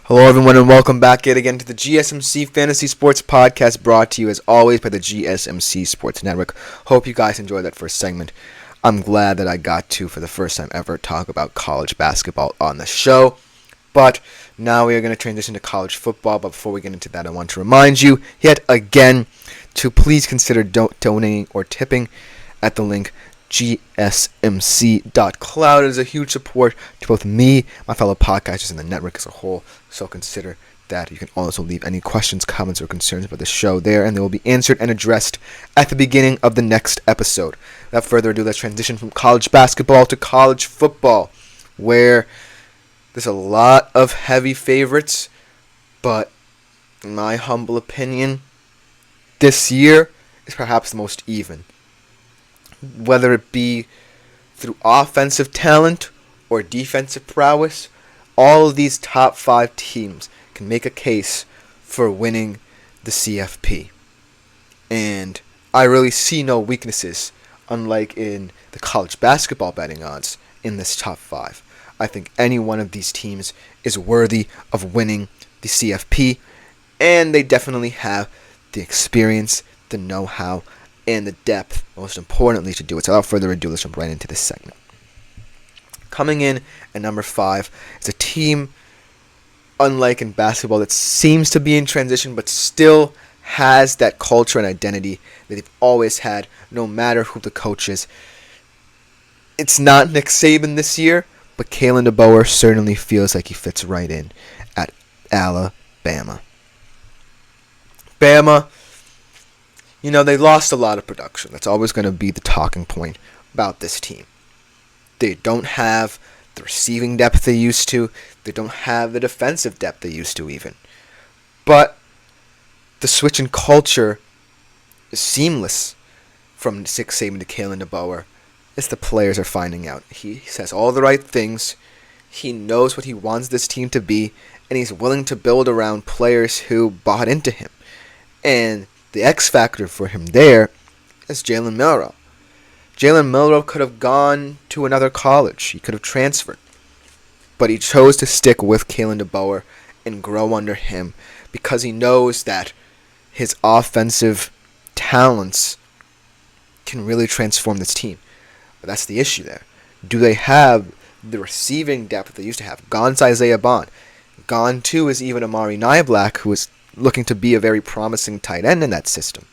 Hello everyone and welcome back yet again to the GSMC Fantasy Sports Podcast, brought to you as always by the GSMC Sports Network. Hope you guys enjoyed that first segment. I'm glad that I got to, for the first time ever, talk about college basketball on the show. But now we are going to transition to college football. But before we get into that, I want to remind you yet again to please consider donating or tipping at the link GSMC.cloud. It is a huge support to both me, my fellow podcasters, and the network as a whole. So consider that. You can also leave any questions, comments, or concerns about the show there, and they will be answered and addressed at the beginning of the next episode. Without further ado, let's transition from college basketball to college football, where there's a lot of heavy favorites, but in my humble opinion, this year is perhaps the most even. Whether it be through offensive talent or defensive prowess, all of these top 5 teams can make a case for winning the CFP. And I really see no weaknesses, unlike in the college basketball betting odds, in this top 5. I think any one of these teams is worthy of winning the CFP, and they definitely have the experience, the know-how, and the depth, most importantly, to do it. So without further ado, let's jump right into this segment. Coming in at number 5 is a team, unlike in basketball, that seems to be in transition, but still has that culture and identity that they've always had, no matter who the coach is. It's not Nick Saban this year, but Kalen DeBoer certainly feels like he fits right in at Alabama. Bama, they lost a lot of production. That's always going to be the talking point about this team. They don't have the receiving depth they used to. They don't have the defensive depth they used to even. But the switch in culture is seamless from Nick Saban to Kalen DeBoer, as the players are finding out. He says all the right things. He knows what he wants this team to be, and he's willing to build around players who bought into him. And the X factor for him there is Jalen Milroe. Jalen Milroe could have gone to another college. He could have transferred. But he chose to stick with Kalen DeBoer and grow under him because he knows that his offensive talents can really transform this team. But that's the issue there. Do they have the receiving depth they used to have? Gone's Isaiah Bond. Gone too is even Amari Nyblack, who is looking to be a very promising tight end in that system.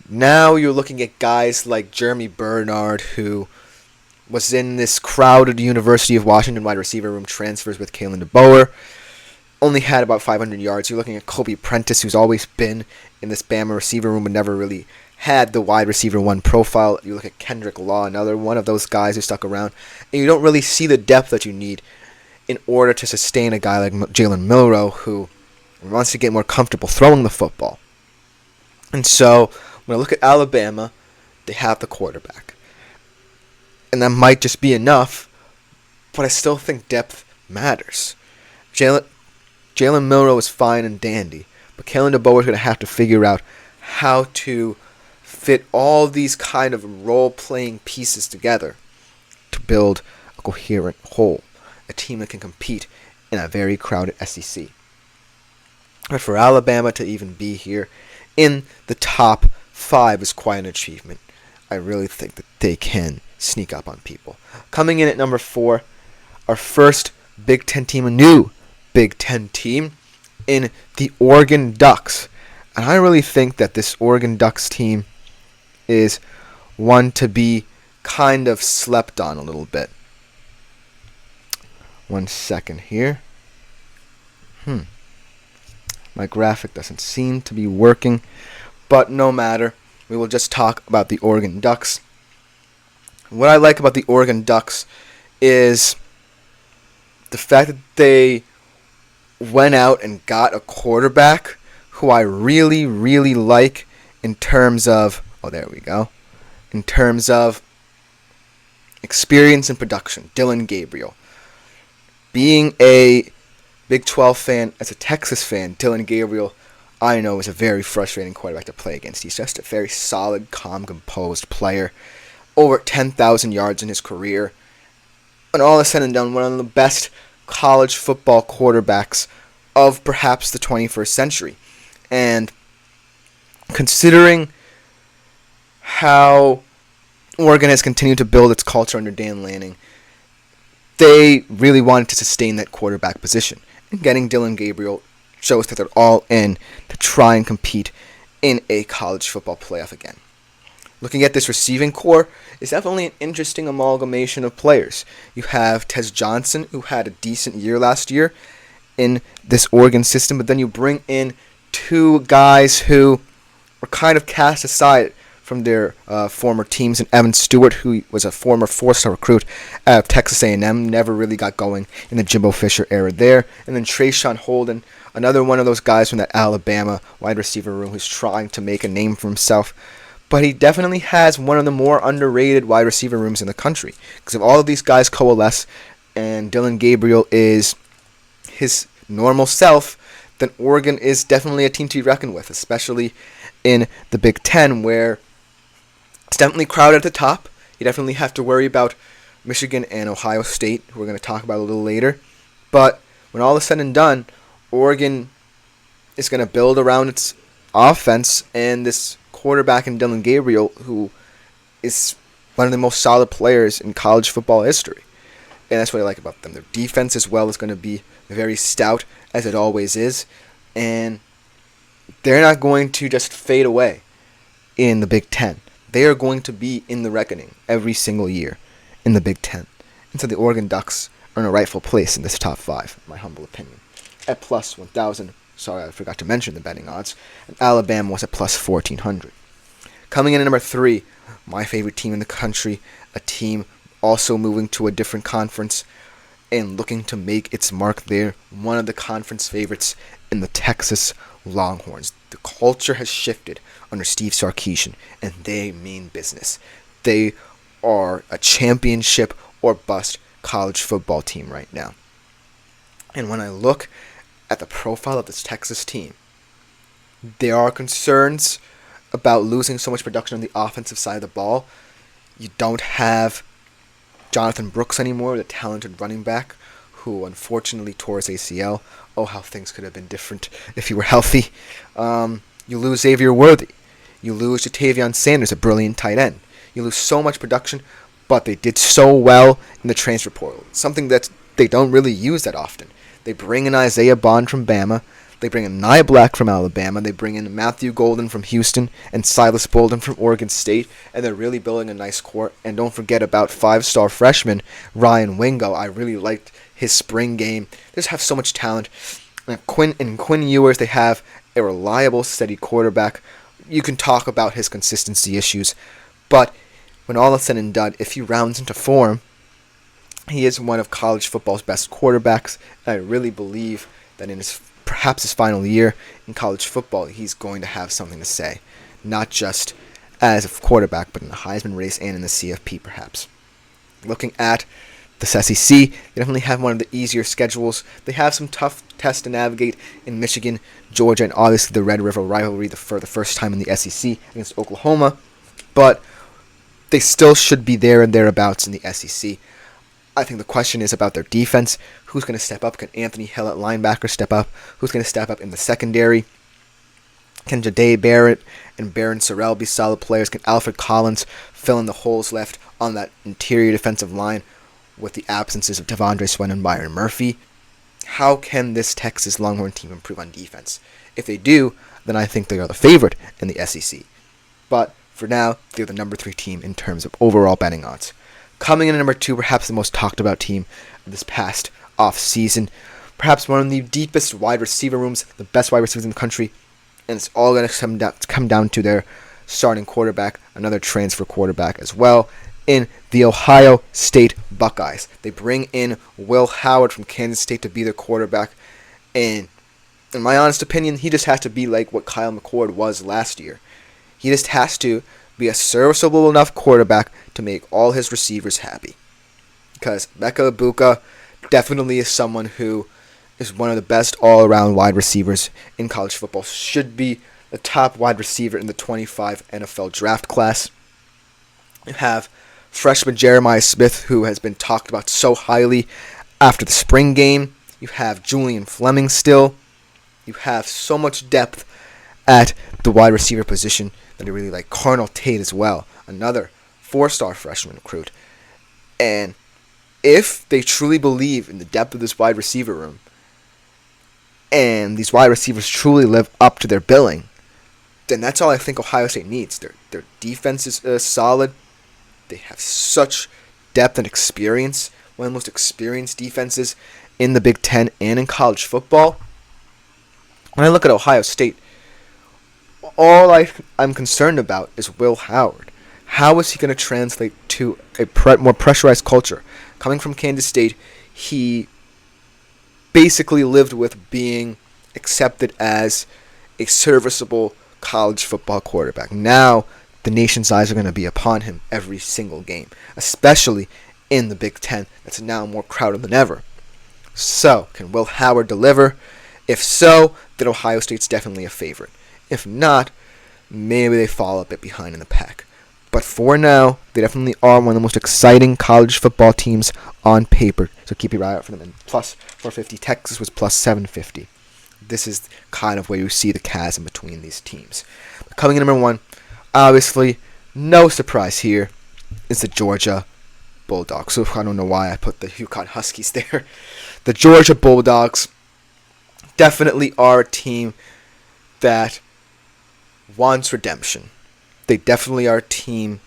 Now you're looking at guys like Jeremy Bernard, who was in this crowded University of Washington wide receiver room transfers with Kalen DeBoer. Only had about 500 yards. You're looking at Kobe Prentice, who's always been in this Bama receiver room but never really had the wide receiver one profile. You look at Kendrick Law, another one of those guys who stuck around. And you don't really see the depth that you need in order to sustain a guy like Jalen Milroe, who wants to get more comfortable throwing the football. And so, when I look at Alabama, they have the quarterback. And that might just be enough, but I still think depth matters. Jalen Milroe is fine and dandy, but Kalen DeBoer is going to have to figure out how to fit all these kind of role-playing pieces together to build a coherent whole, a team that can compete in a very crowded SEC. But for Alabama to even be here in the top 5 is quite an achievement. I really think that they can sneak up on people. Coming in at number 4, our first Big Ten team, a new Big Ten team in the Oregon Ducks. And I really think that this Oregon Ducks team is one to be kind of slept on a little bit. 1 second here. My graphic doesn't seem to be working, but no matter. We will just talk about the Oregon Ducks. What I like about the Oregon Ducks is the fact that they went out and got a quarterback who I really, really like in terms of, in terms of experience and production. Dylan Gabriel. Being a Big 12 fan, as a Texas fan, Dylan Gabriel, I know, is a very frustrating quarterback to play against. He's just a very solid, calm, composed player. Over 10,000 yards in his career. When all is said and done, one of the best college football quarterbacks of perhaps the 21st century. And considering how Oregon has continued to build its culture under Dan Lanning, they really wanted to sustain that quarterback position. And getting Dillon Gabriel shows that they're all in to try and compete in a college football playoff again. Looking at this receiving core, it's definitely an interesting amalgamation of players. You have Tez Johnson, who had a decent year last year in this Oregon system, but then you bring in two guys who were kind of cast aside from their former teams, and Evan Stewart, who was a former four-star recruit out of Texas A&M, never really got going in the Jimbo Fisher era there. And then Trayshawn Holden, another one of those guys from that Alabama wide receiver room who's trying to make a name for himself. But he definitely has one of the more underrated wide receiver rooms in the country. Because if all of these guys coalesce and Dillon Gabriel is his normal self, then Oregon is definitely a team to be reckoned with, especially in the Big Ten, where it's definitely crowded at the top. You definitely have to worry about Michigan and Ohio State, who we're going to talk about a little later. But when all is said and done, Oregon is going to build around its offense and this quarterback in Dillon Gabriel, who is one of the most solid players in college football history. And that's what I like about them. Their defense as well is going to be very stout, as it always is. And they're not going to just fade away in the Big Ten. They are going to be in the reckoning every single year in the Big Ten. And so the Oregon Ducks are in a rightful place in this top five, in my humble opinion. At plus 1,000, sorry I forgot to mention the betting odds, and Alabama was at plus 1,400. Coming in at number 3, my favorite team in the country, a team also moving to a different conference and looking to make its mark there, one of the conference favorites in the Texas Longhorns. The culture has shifted under Steve Sarkisian, and they mean business. They are a championship or bust college football team right now. And when I look at the profile of this Texas team, there are concerns about losing so much production on the offensive side of the ball. You don't have Jonathan Brooks anymore, the talented running back, who unfortunately tore his ACL. Oh, how things could have been different if he were healthy. You lose Xavier Worthy. You lose Jatavion Sanders, a brilliant tight end. You lose so much production, but they did so well in the transfer portal. Something that they don't really use that often. They bring in Isaiah Bond from Bama. They bring in Nia Black from Alabama. They bring in Matthew Golden from Houston and Silas Bolden from Oregon State. And they're really building a nice core. And don't forget about 5-star freshman Ryan Wingo. I really liked his spring game. They just have so much talent. And Quinn Ewers, they have a reliable, steady quarterback. You can talk about his consistency issues. But when all is said and done, if he rounds into form, he is one of college football's best quarterbacks. And I really believe that in perhaps his final year in college football, he's going to have something to say. Not just as a quarterback, but in the Heisman race and in the CFP perhaps. Looking at this SEC, they definitely have one of the easier schedules. They have some tough tests to navigate in Michigan, Georgia, and obviously the Red River rivalry for the first time in the SEC against Oklahoma. But they still should be there and thereabouts in the SEC. I think the question is about their defense. Who's going to step up? Can Anthony Hill at linebacker step up? Who's going to step up in the secondary? Can Jahdae Barrett and Barron Sorrell be solid players? Can Alfred Collins fill in the holes left on that interior defensive line with the absences of Devondre Swen and Byron Murphy? How can this Texas Longhorn team improve on defense? If they do, then I think they are the favorite in the SEC. But for now, they're the number 3 team in terms of overall betting odds. Coming in at number 2, perhaps the most talked about team of this past off-season. Perhaps one of the deepest wide receiver rooms, the best wide receivers in the country. And it's all going to come down to their starting quarterback, another transfer quarterback as well, in the Ohio State Buckeyes. They bring in Will Howard from Kansas State to be their quarterback. And in my honest opinion, he just has to be like what Kyle McCord was last year. He just has to be a serviceable enough quarterback to make all his receivers happy. Because Becca Ibuka definitely is someone who is one of the best all-around wide receivers in college football. Should be the top wide receiver in the 25 NFL draft class. You have freshman Jeremiah Smith, who has been talked about so highly after the spring game. You have Julian Fleming still. You have so much depth at the wide receiver position that I really like. Carnell Tate as well, another 4-star freshman recruit. And if they truly believe in the depth of this wide receiver room, and these wide receivers truly live up to their billing, then that's all I think Ohio State needs. Their defense is solid. They have such depth and experience. One of the most experienced defenses in the Big Ten and in college football. When I look at Ohio State, all I'm concerned about is Will Howard. How is he going to translate to a more pressurized culture? Coming from Kansas State, he basically lived with being accepted as a serviceable college football quarterback. Now, the nation's eyes are going to be upon him every single game, especially in the Big Ten that's now more crowded than ever. So, can Will Howard deliver? If so, then Ohio State's definitely a favorite. If not, maybe they fall a bit behind in the pack. But for now, they definitely are one of the most exciting college football teams on paper. So keep your eye out for them. And plus 450, Texas was plus 750. This is kind of where you see the chasm between these teams. But coming in number one, obviously, no surprise here, is the Georgia Bulldogs. So I don't know why I put the UConn Huskies there. The Georgia Bulldogs definitely are a team that wants redemption. They definitely are a team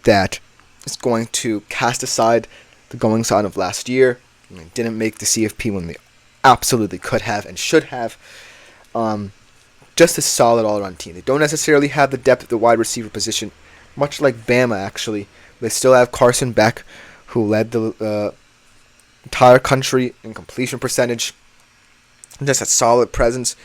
that is going to cast aside the goings on of last year. They didn't make the CFP when they absolutely could have and should have. Just a solid all-around team. They don't necessarily have the depth at the wide receiver position, much like Bama, actually. They still have Carson Beck, who led the entire country in completion percentage. Just a solid presence.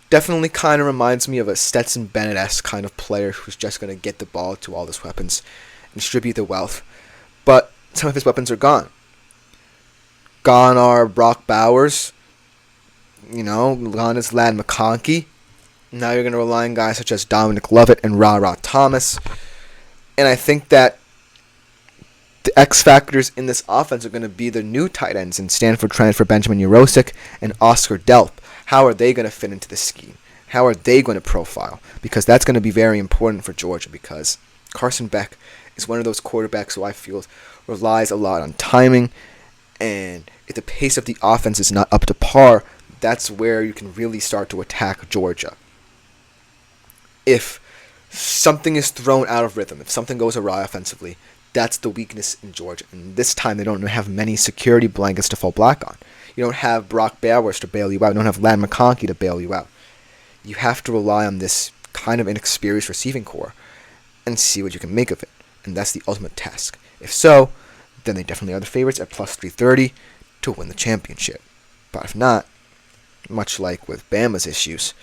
Definitely kind of reminds me of a Stetson Bennett-esque kind of player who's just going to get the ball to all his weapons and distribute the wealth. But some of his weapons are gone. Gone are Brock Bowers. Gone is Ladd McConkey. Now you're going to rely on guys such as Dominic Lovett and Ra Thomas. And I think that the X factors in this offense are going to be the new tight ends in Stanford transfer Benjamin Yurosek and Oscar Delp. How are they going to fit into the scheme? How are they going to profile? Because that's going to be very important for Georgia, because Carson Beck is one of those quarterbacks who I feel relies a lot on timing, and if the pace of the offense is not up to par, that's where you can really start to attack Georgia. If something is thrown out of rhythm, if something goes awry offensively, that's the weakness in Georgia. And this time they don't have many security blankets to fall back on. You don't have Brock Bowers to bail you out. You don't have Ladd McConkey to bail you out. You have to rely on this kind of inexperienced receiving core and see what you can make of it. And that's the ultimate task. If so, then they definitely are the favorites at plus 330 to win the championship. But if not, much like with Bama's issues,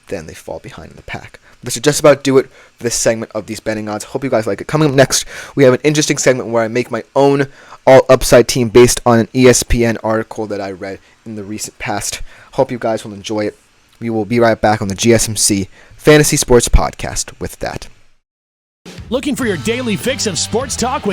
then they fall behind in the pack. This should just about do it for this segment of these betting odds. Hope you guys like it. Coming up next, we have an interesting segment where I make my own all-upside team based on an ESPN article that I read in the recent past. Hope you guys will enjoy it. We will be right back on the GSMC Fantasy Sports Podcast with that. Looking for your daily fix of sports talk with